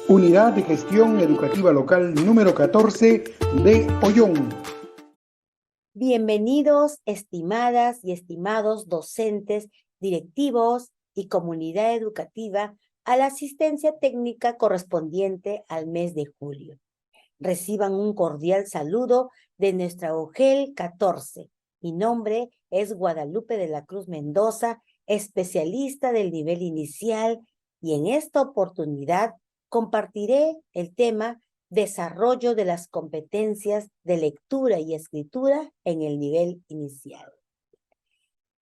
Unidad de Gestión Educativa Local número 14 de Ollón. Bienvenidos, estimadas y estimados docentes, directivos y comunidad educativa a la asistencia técnica correspondiente al mes de julio. Reciban un cordial saludo de nuestra OGEL 14. Mi nombre es Guadalupe de la Cruz Mendoza, especialista del nivel inicial, y en esta oportunidad compartiré el tema desarrollo de las competencias de lectura y escritura en el nivel inicial,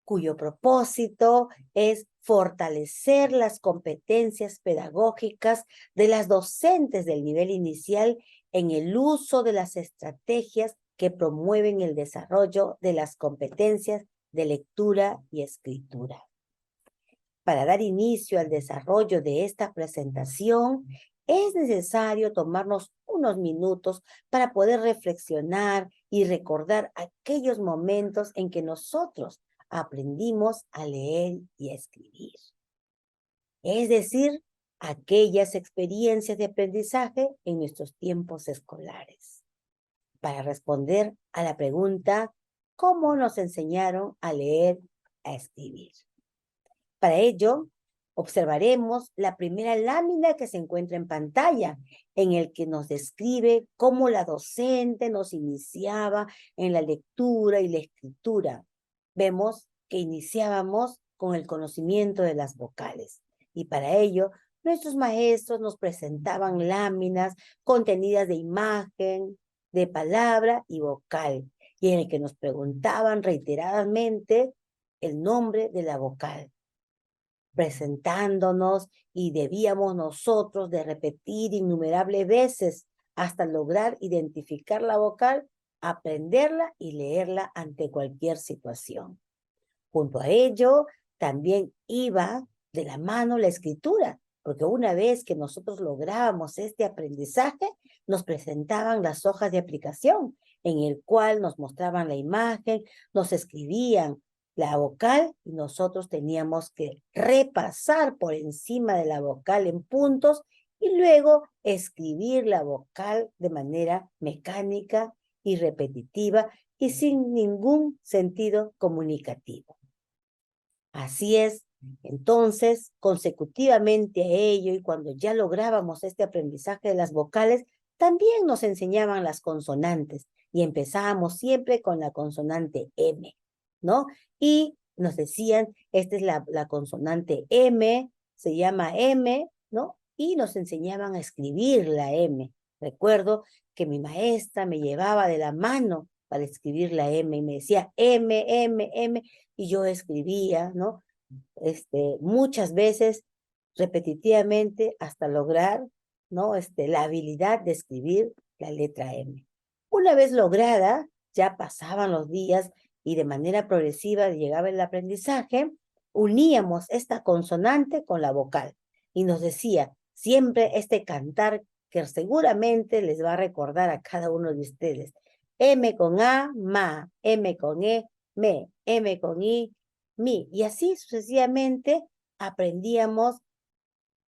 cuyo propósito es fortalecer las competencias pedagógicas de las docentes del nivel inicial en el uso de las estrategias que promueven el desarrollo de las competencias de lectura y escritura. Para dar inicio al desarrollo de esta presentación, es necesario tomarnos unos minutos para poder reflexionar y recordar aquellos momentos en que nosotros aprendimos a leer y a escribir. Es decir, aquellas experiencias de aprendizaje en nuestros tiempos escolares. Para responder a la pregunta, ¿cómo nos enseñaron a leer, a escribir? Para ello, observaremos la primera lámina que se encuentra en pantalla, en el que nos describe cómo la docente nos iniciaba en la lectura y la escritura. Vemos que iniciábamos con el conocimiento de las vocales, y para ello, nuestros maestros nos presentaban láminas contenidas de imagen, de palabra y vocal, y en el que nos preguntaban reiteradamente el nombre de la vocal, presentándonos, y debíamos nosotros de repetir innumerables veces hasta lograr identificar la vocal, aprenderla y leerla ante cualquier situación. Junto a ello, también iba de la mano la escritura, porque una vez que nosotros lográbamos este aprendizaje, nos presentaban las hojas de aplicación, en el cual nos mostraban la imagen, nos escribían la vocal, y nosotros teníamos que repasar por encima de la vocal en puntos y luego escribir la vocal de manera mecánica y repetitiva y sin ningún sentido comunicativo. Así es, entonces, consecutivamente a ello, y cuando ya lográbamos este aprendizaje de las vocales, también nos enseñaban las consonantes, y empezábamos siempre con la consonante M, ¿no? Y nos decían, esta es la consonante M, se llama M, ¿no? Y nos enseñaban a escribir la M. Recuerdo que mi maestra me llevaba de la mano para escribir la M, y me decía M, M, M, y yo escribía, ¿no? Muchas veces, repetitivamente, hasta lograr, ¿no? La habilidad de escribir la letra M. Una vez lograda, ya pasaban los días y de manera progresiva llegaba el aprendizaje, uníamos esta consonante con la vocal y nos decía siempre este cantar que seguramente les va a recordar a cada uno de ustedes. M con A, ma, M con E, me, M con I, mi, y así sucesivamente aprendíamos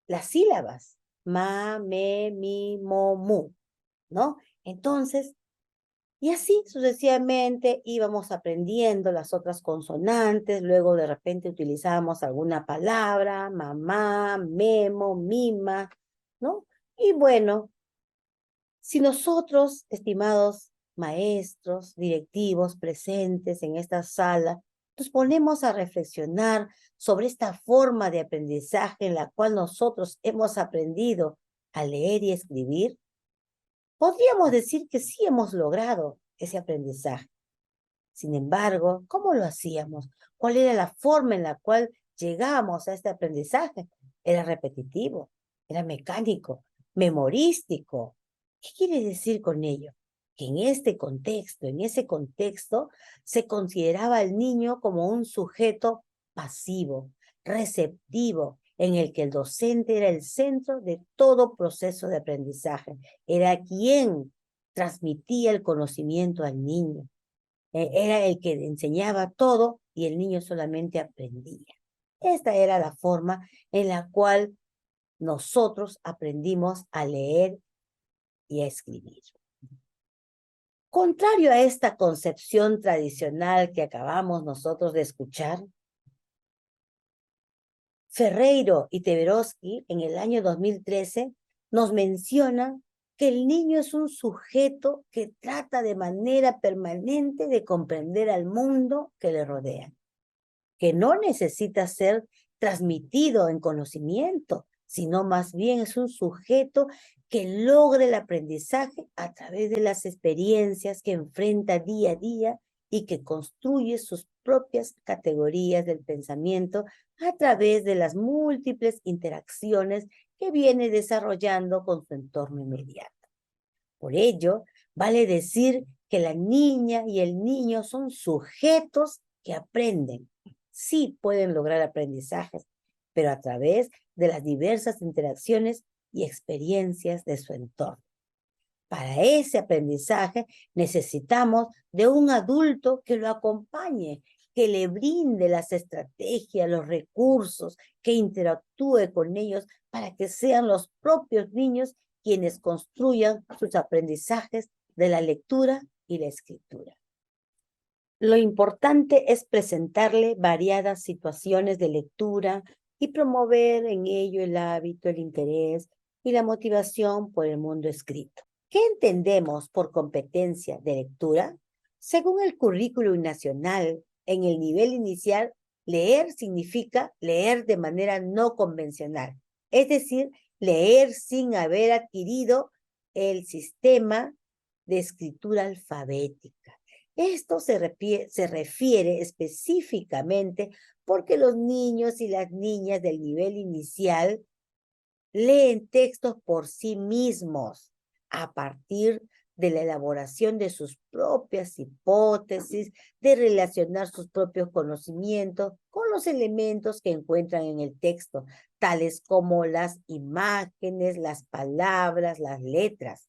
las sílabas, ma, me, mi, mo, mu, ¿no? Entonces, y así sucesivamente íbamos aprendiendo las otras consonantes, luego de repente utilizábamos alguna palabra, mamá, memo, mima, ¿no? Y bueno, si nosotros, estimados maestros, directivos presentes en esta sala, nos ponemos a reflexionar sobre esta forma de aprendizaje en la cual nosotros hemos aprendido a leer y escribir, podríamos decir que sí hemos logrado ese aprendizaje. Sin embargo, ¿cómo lo hacíamos? ¿Cuál era la forma en la cual llegábamos a este aprendizaje? Era repetitivo, era mecánico, memorístico. ¿Qué quiere decir con ello? Que en este contexto, en ese contexto, se consideraba al niño como un sujeto pasivo, receptivo, en el que el docente era el centro de todo proceso de aprendizaje. Era quien transmitía el conocimiento al niño. Era el que enseñaba todo y el niño solamente aprendía. Esta era la forma en la cual nosotros aprendimos a leer y a escribir. Contrario a esta concepción tradicional que acabamos nosotros de escuchar, Ferreiro y Teberovsky en el año 2013 nos mencionan que el niño es un sujeto que trata de manera permanente de comprender al mundo que le rodea, que no necesita ser transmitido en conocimiento, sino más bien es un sujeto que logra el aprendizaje a través de las experiencias que enfrenta día a día y que construye sus propias categorías del pensamiento a través de las múltiples interacciones que viene desarrollando con su entorno inmediato. Por ello, vale decir que la niña y el niño son sujetos que aprenden. Sí pueden lograr aprendizajes, pero a través de las diversas interacciones y experiencias de su entorno. Para ese aprendizaje necesitamos de un adulto que lo acompañe, que le brinde las estrategias, los recursos, que interactúe con ellos para que sean los propios niños quienes construyan sus aprendizajes de la lectura y la escritura. Lo importante es presentarle variadas situaciones de lectura y promover en ello el hábito, el interés y la motivación por el mundo escrito. ¿Qué entendemos por competencia de lectura? Según el currículum nacional, en el nivel inicial, leer significa leer de manera no convencional, es decir, leer sin haber adquirido el sistema de escritura alfabética. Esto se refiere específicamente porque los niños y las niñas del nivel inicial leen textos por sí mismos a partir de la elaboración de sus propias hipótesis, de relacionar sus propios conocimientos con los elementos que encuentran en el texto, tales como las imágenes, las palabras, las letras.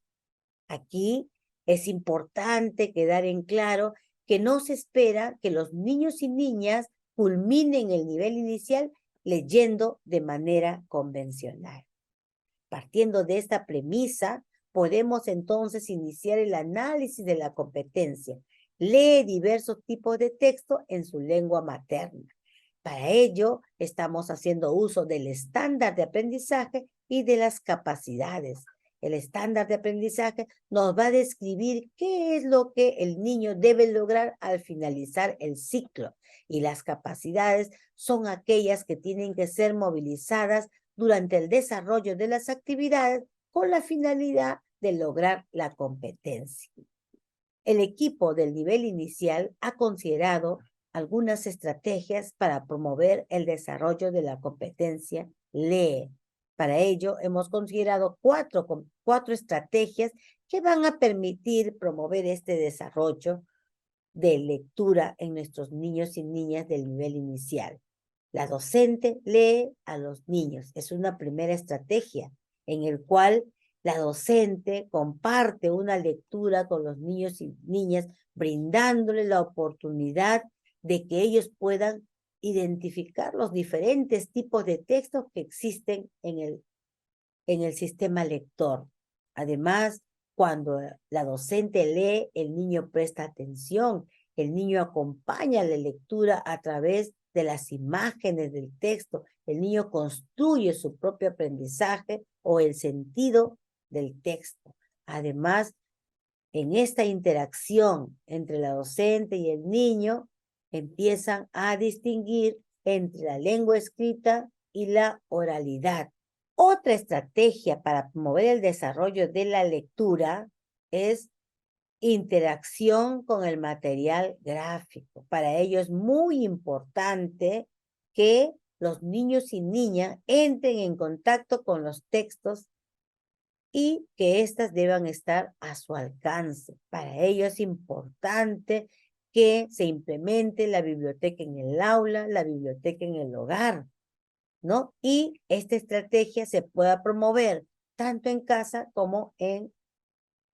Aquí es importante quedar en claro que no se espera que los niños y niñas culminen el nivel inicial leyendo de manera convencional. Partiendo de esta premisa, podemos entonces iniciar el análisis de la competencia. Lee diversos tipos de texto en su lengua materna. Para ello, estamos haciendo uso del estándar de aprendizaje y de las capacidades. El estándar de aprendizaje nos va a describir qué es lo que el niño debe lograr al finalizar el ciclo. Y las capacidades son aquellas que tienen que ser movilizadas durante el desarrollo de las actividades con la finalidad de lograr la competencia. El equipo del nivel inicial ha considerado algunas estrategias para promover el desarrollo de la competencia LEE. Para ello, hemos considerado cuatro estrategias que van a permitir promover este desarrollo de lectura en nuestros niños y niñas del nivel inicial. La docente lee a los niños. Es una primera estrategia en el cual la docente comparte una lectura con los niños y niñas, brindándoles la oportunidad de que ellos puedan identificar los diferentes tipos de textos que existen en el sistema lector. Además, cuando la docente lee, el niño presta atención, el niño acompaña la lectura a través de las imágenes del texto, el niño construye su propio aprendizaje o el sentido del texto. Además, en esta interacción entre la docente y el niño, empiezan a distinguir entre la lengua escrita y la oralidad. Otra estrategia para promover el desarrollo de la lectura es interacción con el material gráfico. Para ello es muy importante que los niños y niñas entren en contacto con los textos y que éstas deban estar a su alcance. Para ello es importante que se implemente la biblioteca en el aula, la biblioteca en el hogar, ¿no? Y esta estrategia se pueda promover tanto en casa como en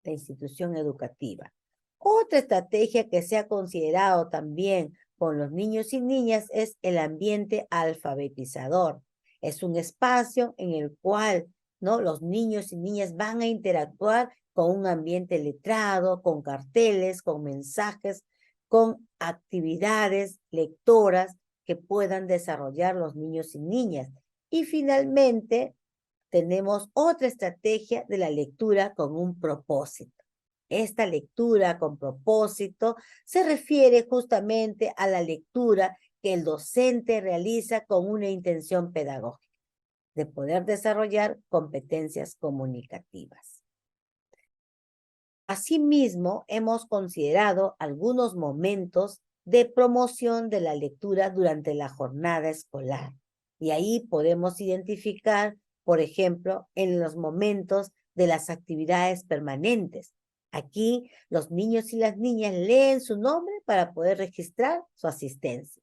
la institución educativa. Otra estrategia que se ha considerado también con los niños y niñas es el ambiente alfabetizador. Es un espacio en el cual, ¿no?, los niños y niñas van a interactuar con un ambiente letrado, con carteles, con mensajes, con actividades lectoras que puedan desarrollar los niños y niñas. Y finalmente, tenemos otra estrategia de la lectura con un propósito. Esta lectura con propósito se refiere justamente a la lectura que el docente realiza con una intención pedagógica, de poder desarrollar competencias comunicativas. Asimismo, hemos considerado algunos momentos de promoción de la lectura durante la jornada escolar. Y ahí podemos identificar, por ejemplo, en los momentos de las actividades permanentes. Aquí los niños y las niñas leen su nombre para poder registrar su asistencia.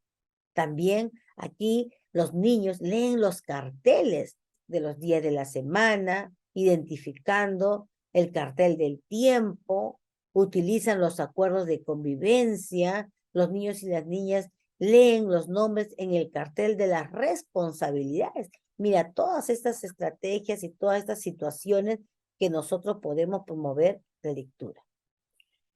También aquí los niños leen los carteles de los días de la semana, identificando el cartel del tiempo, utilizan los acuerdos de convivencia, los niños y las niñas leen los nombres en el cartel de las responsabilidades. Mira, todas estas estrategias y todas estas situaciones que nosotros podemos promover de lectura.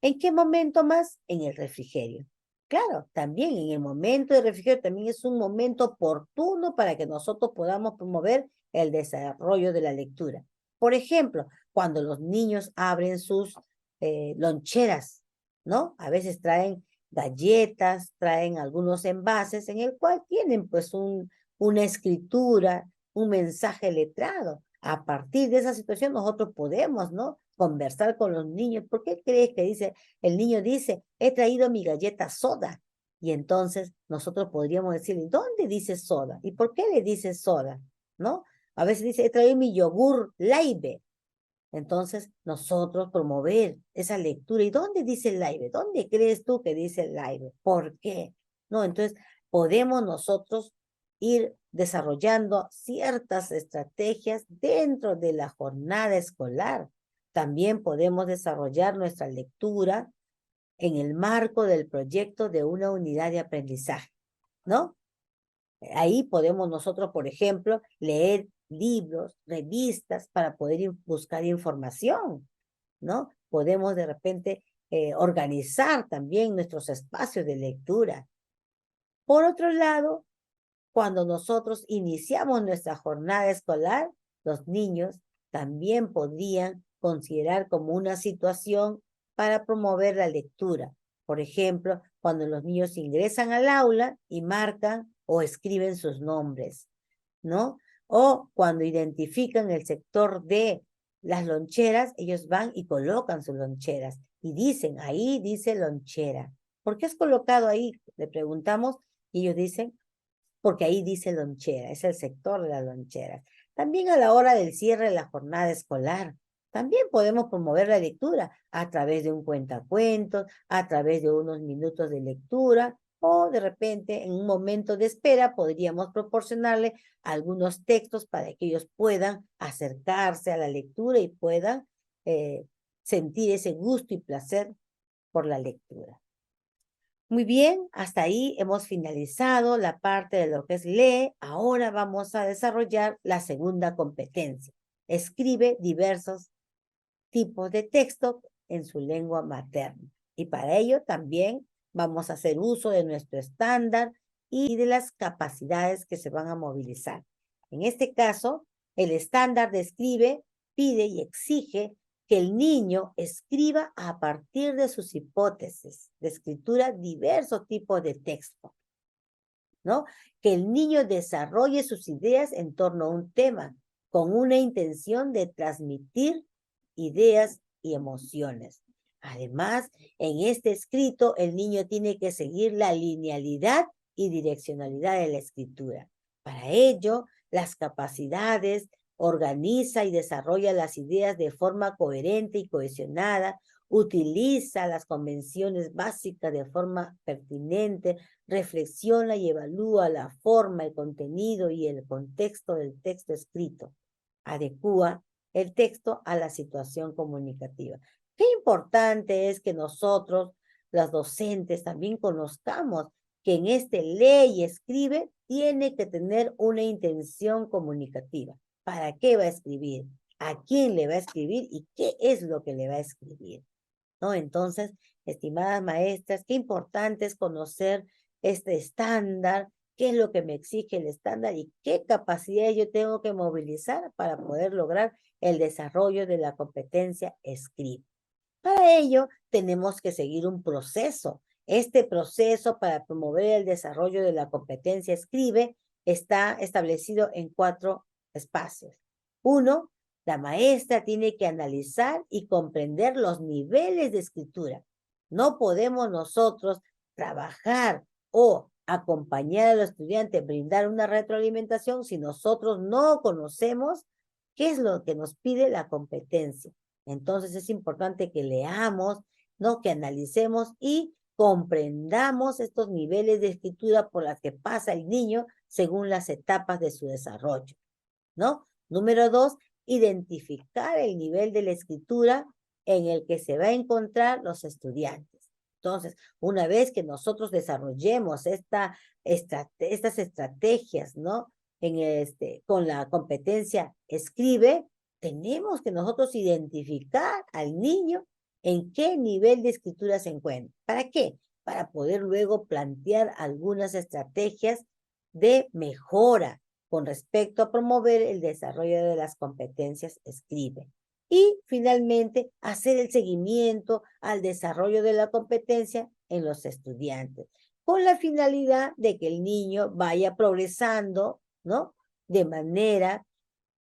¿En qué momento más? En el refrigerio. Claro, también en el momento del refrigerio también es un momento oportuno para que nosotros podamos promover el desarrollo de la lectura. Por ejemplo, cuando los niños abren sus loncheras, ¿no? A veces traen galletas, traen algunos envases en el cual tienen pues una escritura, un mensaje letrado. A partir de esa situación nosotros podemos, ¿no?, conversar con los niños. ¿Por qué crees que dice, el niño dice, he traído mi galleta soda? Y entonces nosotros podríamos decirle, ¿dónde dice soda? ¿Y por qué le dice soda? ¿No? A veces dice, he traído mi yogur Laibe. Entonces nosotros promover esa lectura. ¿Y dónde dice Laibe? ¿Dónde crees tú que dice Laibe? ¿Por qué? ¿No? Entonces podemos nosotros ir desarrollando ciertas estrategias dentro de la jornada escolar. También podemos desarrollar nuestra lectura en el marco del proyecto de una unidad de aprendizaje, ¿no? Ahí podemos nosotros, por ejemplo, leer libros, revistas para poder buscar información, ¿no? Podemos de repente organizar también nuestros espacios de lectura. Por otro lado, cuando nosotros iniciamos nuestra jornada escolar, los niños también podrían considerar como una situación para promover la lectura. Por ejemplo, cuando los niños ingresan al aula y marcan o escriben sus nombres, ¿no? O cuando identifican el sector de las loncheras, ellos van y colocan sus loncheras y dicen, ahí dice lonchera. ¿Por qué has colocado ahí? Le preguntamos y ellos dicen, porque ahí dice lonchera, es el sector de las loncheras. También a la hora del cierre de la jornada escolar, también podemos promover la lectura a través de un cuentacuentos, a través de unos minutos de lectura, o de repente en un momento de espera podríamos proporcionarle algunos textos para que ellos puedan acercarse a la lectura y puedan sentir ese gusto y placer por la lectura. Muy bien, hasta ahí hemos finalizado la parte de lo que es lee. Ahora vamos a desarrollar la segunda competencia. Escribe diversos tipos de texto en su lengua materna. Y para ello también vamos a hacer uso de nuestro estándar y de las capacidades que se van a movilizar. En este caso, el estándar de escribe pide y exige que el niño escriba a partir de sus hipótesis de escritura diversos tipos de texto, ¿no? Que el niño desarrolle sus ideas en torno a un tema con una intención de transmitir ideas y emociones. Además, en este escrito, el niño tiene que seguir la linealidad y direccionalidad de la escritura. Para ello, las capacidades, organiza y desarrolla las ideas de forma coherente y cohesionada, utiliza las convenciones básicas de forma pertinente, reflexiona y evalúa la forma, el contenido y el contexto del texto escrito, adecúa el texto a la situación comunicativa. Qué importante es que nosotros, los docentes, también conozcamos que en este lee y escribe tiene que tener una intención comunicativa. ¿Para qué va a escribir? ¿A quién le va a escribir? ¿Y qué es lo que le va a escribir? ¿No? Entonces, estimadas maestras, qué importante es conocer este estándar, qué es lo que me exige el estándar y qué capacidades yo tengo que movilizar para poder lograr el desarrollo de la competencia escribe. Para ello, tenemos que seguir un proceso. Este proceso para promover el desarrollo de la competencia escribe está establecido en 4 espacios. 1, la maestra tiene que analizar y comprender los niveles de escritura. No podemos nosotros trabajar o acompañar al estudiante, brindar una retroalimentación si nosotros no conocemos qué es lo que nos pide la competencia. Entonces es importante que leamos, ¿no? Que analicemos y comprendamos estos niveles de escritura por las que pasa el niño según las etapas de su desarrollo, ¿no? Número 2, identificar el nivel de la escritura en el que se va a encontrar los estudiantes. Entonces, una vez que nosotros desarrollemos estas estrategias, ¿no? Con la competencia escribe, tenemos que nosotros identificar al niño en qué nivel de escritura se encuentra. ¿Para qué? Para poder luego plantear algunas estrategias de mejora con respecto a promover el desarrollo de las competencias escribe. Y finalmente, hacer el seguimiento al desarrollo de la competencia en los estudiantes, con la finalidad de que el niño vaya progresando, ¿no? De manera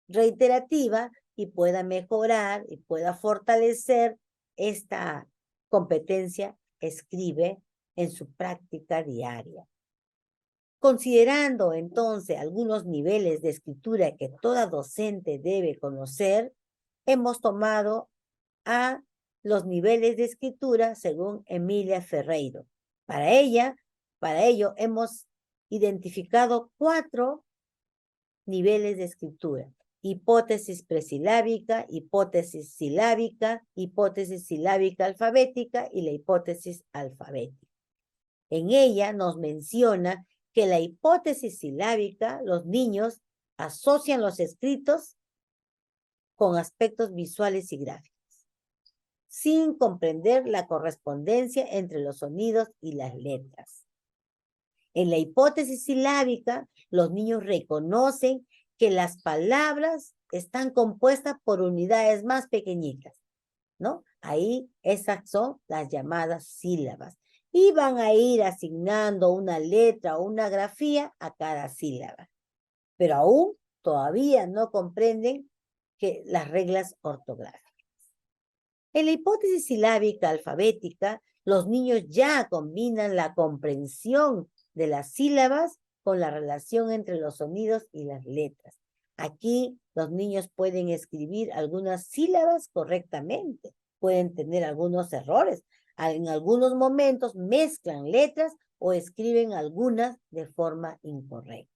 reiterativa y pueda mejorar y pueda fortalecer esta competencia escribe en su práctica diaria. Considerando entonces algunos niveles de escritura que toda docente debe conocer, hemos tomado a los niveles de escritura según Emilia Ferreiro. Para ello hemos identificado 4 niveles de escritura: hipótesis presilábica, hipótesis silábica alfabética y la hipótesis alfabética. En ella nos menciona que la hipótesis silábica, los niños asocian los escritos con aspectos visuales y gráficos, sin comprender la correspondencia entre los sonidos y las letras. En la hipótesis silábica, los niños reconocen que las palabras están compuestas por unidades más pequeñitas, ¿no? Ahí esas son las llamadas sílabas. Y van a ir asignando una letra o una grafía a cada sílaba. Pero aún todavía no comprenden las reglas ortográficas. En la hipótesis silábica alfabética, los niños ya combinan la comprensión de las sílabas con la relación entre los sonidos y las letras. Aquí los niños pueden escribir algunas sílabas correctamente, pueden tener algunos errores. En algunos momentos mezclan letras o escriben algunas de forma incorrecta.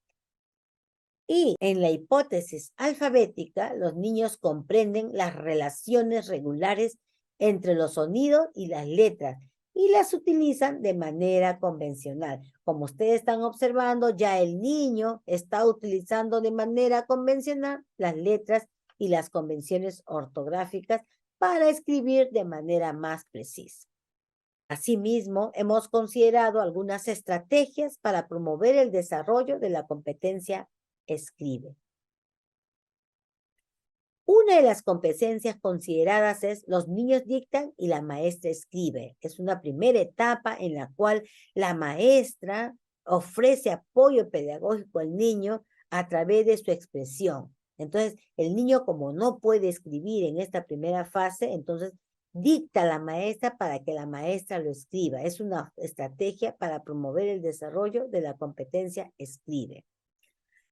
Y en la hipótesis alfabética, los niños comprenden las relaciones regulares entre los sonidos y las letras y las utilizan de manera convencional. Como ustedes están observando, ya el niño está utilizando de manera convencional las letras y las convenciones ortográficas para escribir de manera más precisa. Asimismo, hemos considerado algunas estrategias para promover el desarrollo de la competencia escribe. Una de las competencias consideradas es los niños dictan y la maestra escribe. Es una primera etapa en la cual la maestra ofrece apoyo pedagógico al niño a través de su expresión. Entonces, el niño, como no puede escribir en esta primera fase, entonces dicta a la maestra para que la maestra lo escriba. Es una estrategia para promover el desarrollo de la competencia escribe.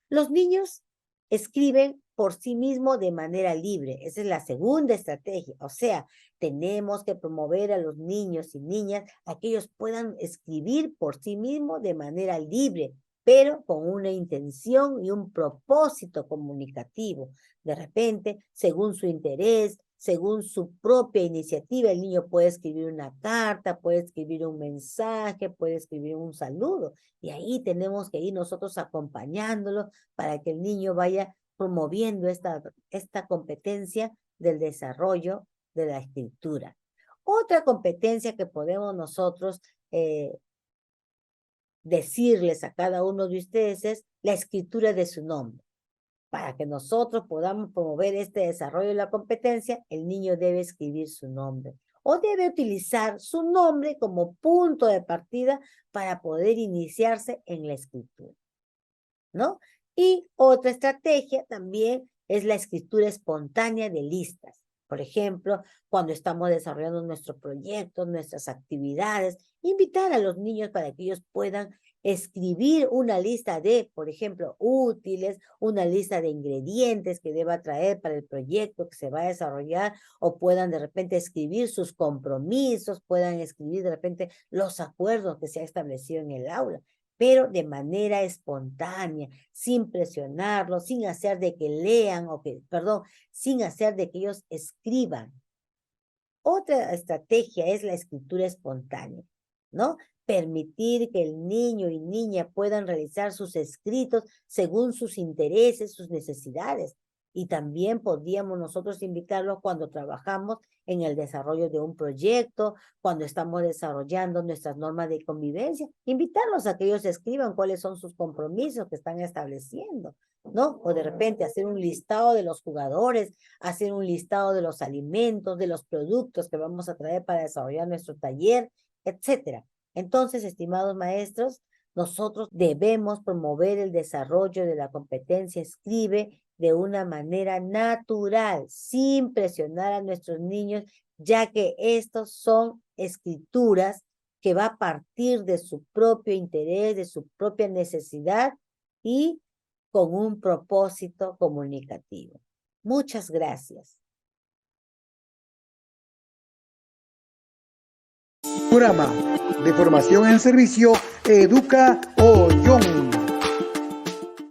Los niños escriben por sí mismos de manera libre. Esa es la segunda estrategia. O sea, tenemos que promover a los niños y niñas a que ellos puedan escribir por sí mismos de manera libre, pero con una intención y un propósito comunicativo. De repente, según su interés, según su propia iniciativa. El niño puede escribir una carta, puede escribir un mensaje, puede escribir un saludo. Y ahí tenemos que ir nosotros acompañándolo para que el niño vaya promoviendo esta competencia del desarrollo de la escritura. Otra competencia que podemos nosotros decirles a cada uno de ustedes es la escritura de su nombre. Para que nosotros podamos promover este desarrollo de la competencia, el niño debe escribir su nombre o debe utilizar su nombre como punto de partida para poder iniciarse en la escritura, ¿no? Y otra estrategia también es la escritura espontánea de listas. Por ejemplo, cuando estamos desarrollando nuestros proyectos, nuestras actividades, invitar a los niños para que ellos puedan escribir una lista de, por ejemplo, útiles, una lista de ingredientes que deba traer para el proyecto que se va a desarrollar, o puedan de repente escribir sus compromisos, puedan escribir de repente los acuerdos que se ha establecido en el aula, pero de manera espontánea, sin presionarlos, sin hacer de que lean sin hacer de que ellos escriban. Otra estrategia es la escritura espontánea, ¿no? Permitir que el niño y niña puedan realizar sus escritos según sus intereses, sus necesidades. Y también podríamos nosotros invitarlos cuando trabajamos en el desarrollo de un proyecto, cuando estamos desarrollando nuestras normas de convivencia, invitarlos a que ellos escriban cuáles son sus compromisos que están estableciendo, ¿no? O de repente hacer un listado de los jugadores, hacer un listado de los alimentos, de los productos que vamos a traer para desarrollar nuestro taller, etcétera. Entonces, estimados maestros, nosotros debemos promover el desarrollo de la competencia escribe de una manera natural, sin presionar a nuestros niños, ya que estos son escrituras que va a partir de su propio interés, de su propia necesidad y con un propósito comunicativo. Muchas gracias. Programa de formación en servicio Educa